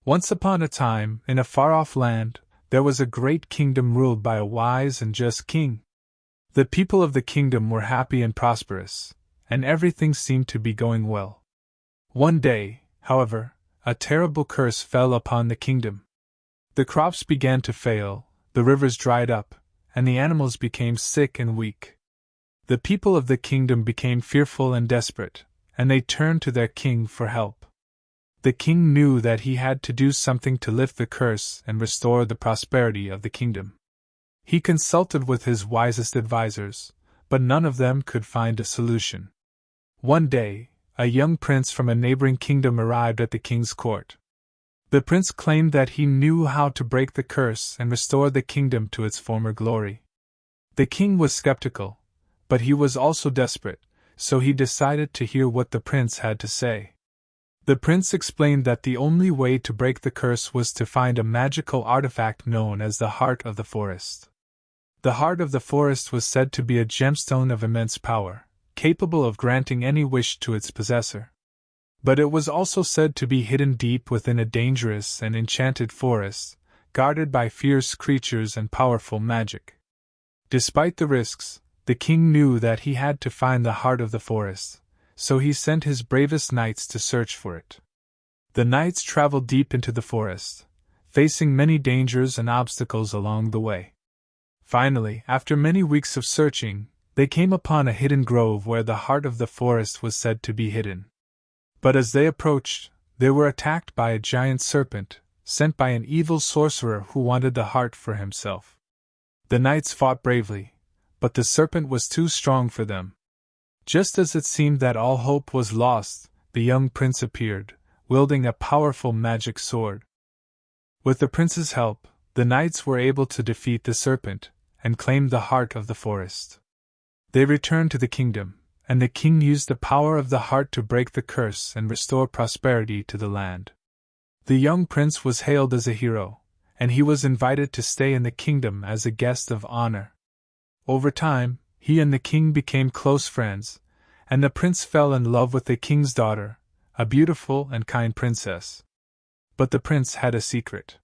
Once upon a time, in a far-off land, there was a great kingdom ruled by a wise and just king. The people of the kingdom were happy and prosperous, and everything seemed to be going well. One day, however, a terrible curse fell upon the kingdom. The crops began to fail, the rivers dried up, and the animals became sick and weak. The people of the kingdom became fearful and desperate, and they turned to their king for help. The king knew that he had to do something to lift the curse and restore the prosperity of the kingdom. He consulted with his wisest advisors, but none of them could find a solution. One day, a young prince from a neighboring kingdom arrived at the king's court. The prince claimed that he knew how to break the curse and restore the kingdom to its former glory. The king was skeptical, but he was also desperate, so he decided to hear what the prince had to say. The prince explained that the only way to break the curse was to find a magical artifact known as the Heart of the Forest. The Heart of the Forest was said to be a gemstone of immense power, capable of granting any wish to its possessor. But it was also said to be hidden deep within a dangerous and enchanted forest, guarded by fierce creatures and powerful magic. Despite the risks, the king knew that he had to find the heart of the forest, so he sent his bravest knights to search for it. The knights traveled deep into the forest, facing many dangers and obstacles along the way. Finally, after many weeks of searching, they came upon a hidden grove where the heart of the forest was said to be hidden. But as they approached, they were attacked by a giant serpent, sent by an evil sorcerer who wanted the heart for himself. The knights fought bravely, but the serpent was too strong for them. Just as it seemed that all hope was lost, the young prince appeared, wielding a powerful magic sword. With the prince's help, the knights were able to defeat the serpent and claim the heart of the forest. They returned to the kingdom, and the king used the power of the heart to break the curse and restore prosperity to the land. The young prince was hailed as a hero, and he was invited to stay in the kingdom as a guest of honor. Over time, he and the king became close friends, and the prince fell in love with the king's daughter, a beautiful and kind princess. But the prince had a secret.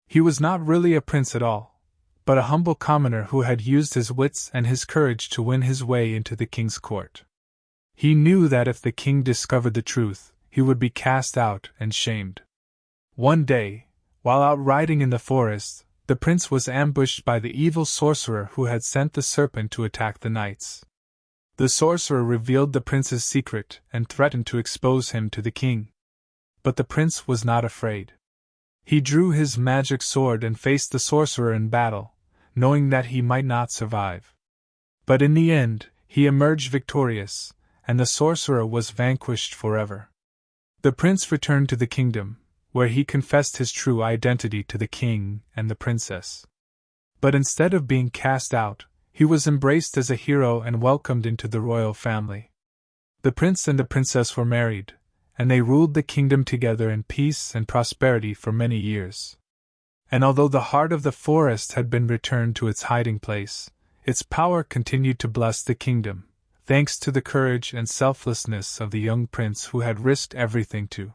He was not really a prince at all, but a humble commoner who had used his wits and his courage to win his way into the king's court. He knew that if the king discovered the truth, he would be cast out and shamed. One day, while out riding in the forest, the prince was ambushed by the evil sorcerer who had sent the serpent to attack the knights. The sorcerer revealed the prince's secret and threatened to expose him to the king. But the prince was not afraid. He drew his magic sword and faced the sorcerer in battle, knowing that he might not survive. But in the end, he emerged victorious, and the sorcerer was vanquished forever. The prince returned to the kingdom, where he confessed his true identity to the king and the princess. But instead of being cast out, he was embraced as a hero and welcomed into the royal family. The prince and the princess were married, and they ruled the kingdom together in peace and prosperity for many years. And although the heart of the forest had been returned to its hiding place, its power continued to bless the kingdom, thanks to the courage and selflessness of the young prince who had risked everything to